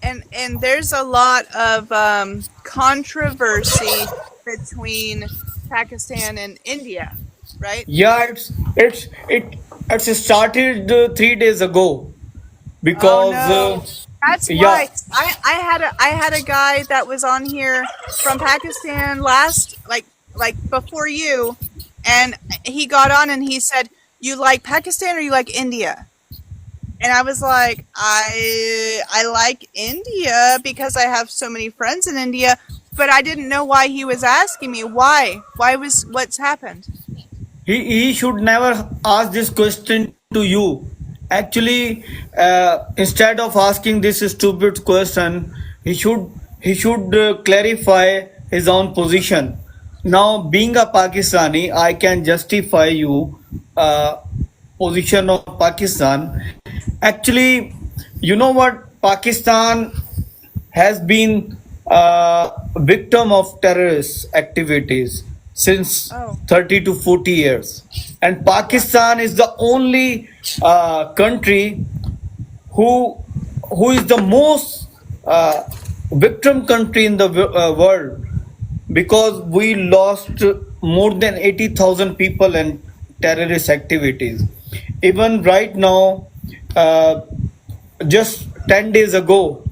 and there's a lot of controversy between Pakistan and India, right? Yeah, it's started 3 days ago Oh because no. That's yeah. why I had a guy that was on here from Pakistan last like before you, and he got on and he said, "You like Pakistan or you like India?" And I was like, I like India because I have so many friends in India, but I didn't know why he was asking me. Why was what's happened? He should never ask this question to you. Actually, instead of asking this stupid question, he should clarify his own position. Now, being a Pakistani, I can justify you position of Pakistan. Actually, you know what? Pakistan has been a victim of terrorist activities since Oh, 30 to 40 years. And yeah. Pakistan is the only country who who is the most victim country in the world, because we lost more than 80,000 people in terrorist activities. Even right now, uh, just 10 days ago,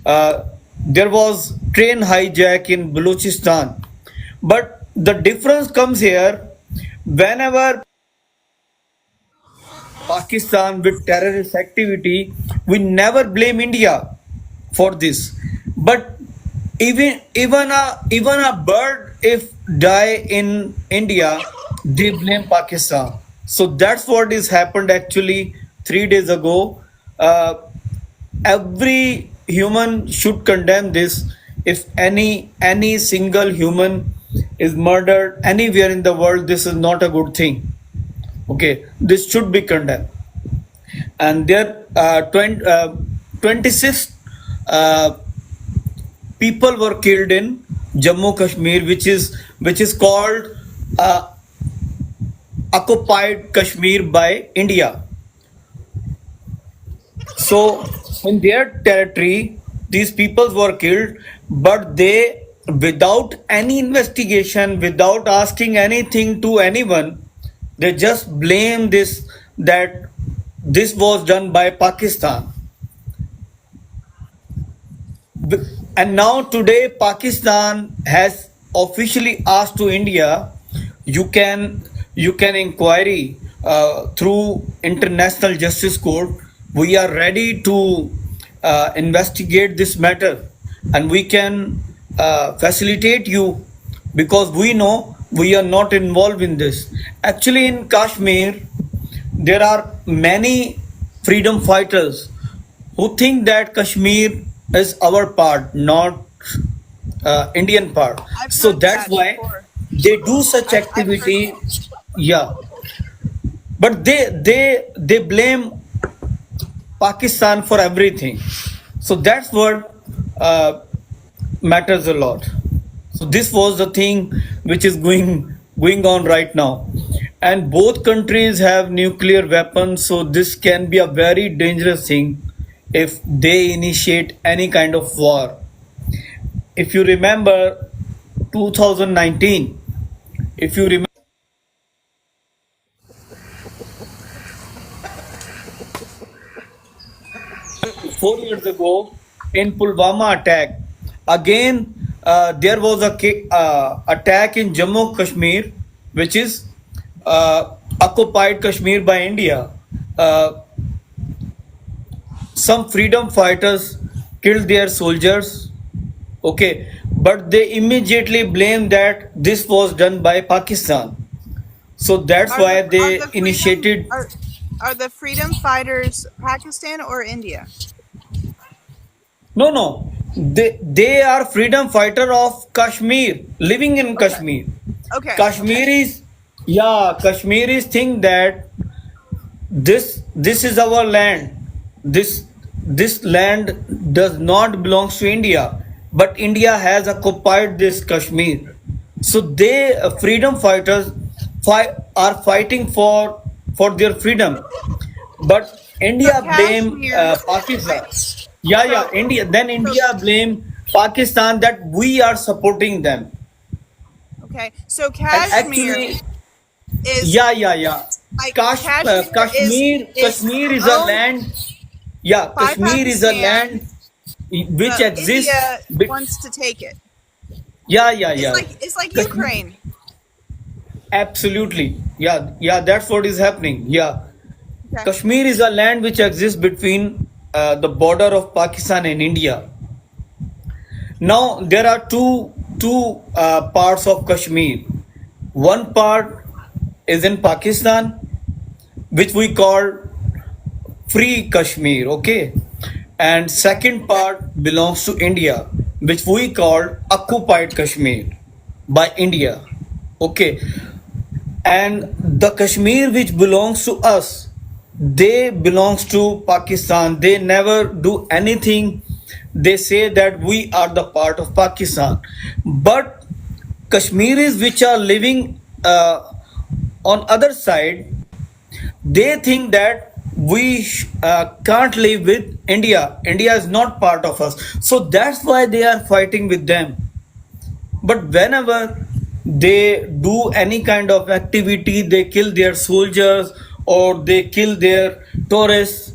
there was train hijack in Balochistan. But the difference comes here: whenever Pakistan with terrorist activity, we never blame India for this. But even a bird if die in India, they blame Pakistan. So that's what is happened actually 3 days ago. Every human should condemn this. If any single human is murdered anywhere in the world, this is not a good thing. Okay, this should be condemned. And there 26 uh, people were killed in Jammu Kashmir, which is called uh, occupied Kashmir by India. So in their territory, these people were killed, but they, without any investigation, without asking anything to anyone, they just blame this, that this was done by Pakistan. And now today Pakistan has officially asked to India, you can inquiry through International Justice Court. We are ready to investigate this matter, and we can facilitate you, because we know we are not involved in this. Actually, in Kashmir, there are many freedom fighters who think that Kashmir is our part, not Indian part. I've So heard that's that why before. they do such I've heard activity. that. Yeah, but they blame Pakistan for everything. So that's what uh, matters a lot. So this was the thing which is going on right now, and both countries have nuclear weapons. So this can be a very dangerous thing if they initiate any kind of war. If you remember 2019, if you remember 4 years ago in Pulwama attack. Again, there was a attack in Jammu Kashmir, which is occupied Kashmir by India. Uh, some freedom fighters killed their soldiers. Okay, but they immediately blamed that this was done by Pakistan. So that's Are the why are they the freedom initiated. are the freedom fighters Pakistan or India? No, no. They are freedom fighter of Kashmir, living in Okay. Kashmir. Okay. Kashmiris, yeah, Kashmiris think that this is our land. This land does not belongs to India, but India has occupied this Kashmir. So they freedom fighters are fighting for their freedom, but So India blame Kashmir, I Pakistan. Yeah, So, yeah, India. Then so India blame Pakistan that we are supporting them. okay. So And Kashmir actually, is yeah, yeah, yeah. Kashmir is Kashmir is a owned land. Yeah, by Kashmir is a Pakistan, land which but exists. India wants to take it. Yeah, yeah, It's yeah. like Kashmir, Ukraine. absolutely. Yeah, yeah. That's what is happening. Yeah, Okay. Kashmir is a land which exists between the border of Pakistan and India. Now there are two parts of Kashmir. One part is in Pakistan, which we call Free Kashmir, okay, and second part belongs to India, which we call Occupied Kashmir by India, okay, and the Kashmir which belongs to us, they belongs to Pakistan. They never do anything. They say that we are the part of Pakistan, but Kashmiris which are living on other side, they think that we can't live with India. India is not part of us, so that's why they are fighting with them. But whenever they do any kind of activity, they kill their soldiers or they kill their tourists.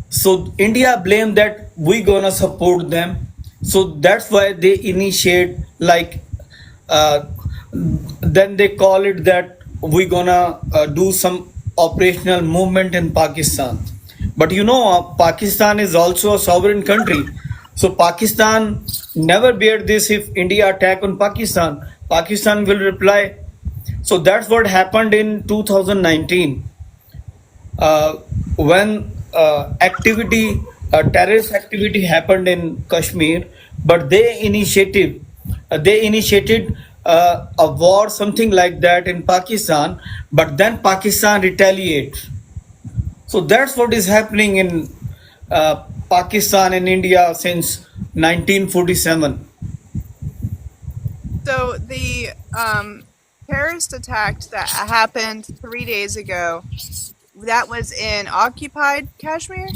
So India blame that we gonna support them. So that's why they initiate like uh, then they call it that we gonna do some operational movement in Pakistan. But you know, Pakistan is also a sovereign country. So Pakistan never bear this if India attack on Pakistan. Pakistan will reply. So that's what happened in 2019 uh, when terrorist activity happened in Kashmir, but they initiated a war, something like that in Pakistan, but then Pakistan retaliates. So that's what is happening in Pakistan and India since 1947. So the terrorist attack that happened 3 days ago, that was in occupied Kashmir.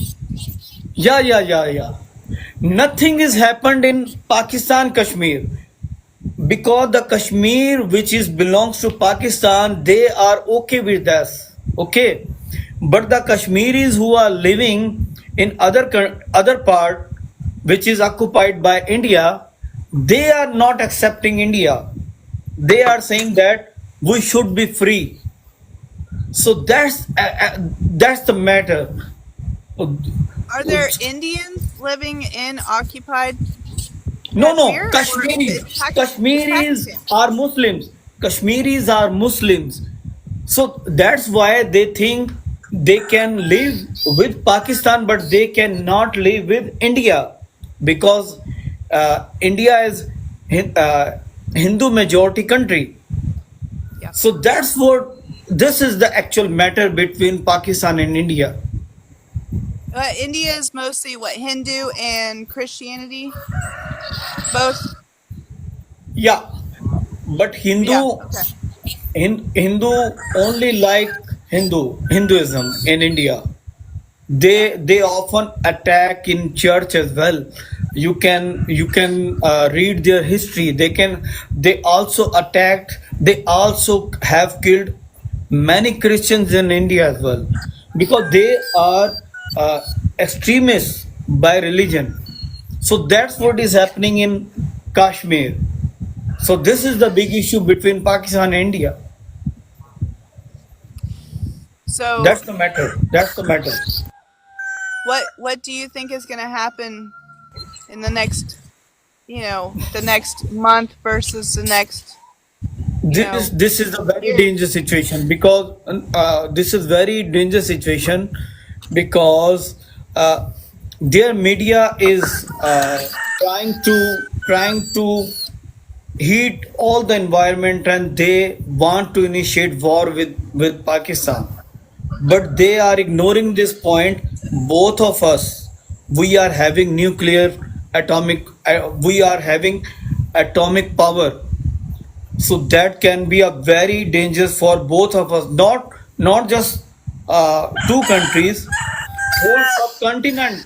Yeah, yeah, yeah, yeah. Nothing has happened in Pakistan, Kashmir. Because the Kashmir which is belongs to Pakistan, they are okay with us, okay, but the Kashmiris who are living in other part which is occupied by India, they are not accepting India. They are saying that we should be free. So that's the matter. Are there Indians living in occupied No, no, Kashmir, or Kashmiris. It's Kashmiris Pakistan? are Muslims. Kashmiris are Muslims. So that's why they think they can live with Pakistan, but they cannot live with India because India is Hindu majority country. Yeah. So that's what this is the actual matter between Pakistan and India. India is mostly what, Hindu and Christianity, both. Yeah, but Yeah. Okay. Hindu only like Hinduism in India. Yeah. They often attack in church as well. You can read their history. They also attacked. They also have killed many Christians in India as well because they are uh, extremists by religion. So that's Yeah. what is happening in Kashmir. So this is the big issue between Pakistan and India. So That's the matter. That's the matter. what do you think is going to happen in the next, the next month versus the next, This is a very year? dangerous situation because this is very dangerous situation because their media is trying to heat all the environment and they want to initiate war with Pakistan, but they are ignoring this point. Both of us, we are having we are having atomic power, so that can be a very dangerous for both of us, not just two countries, whole subcontinent.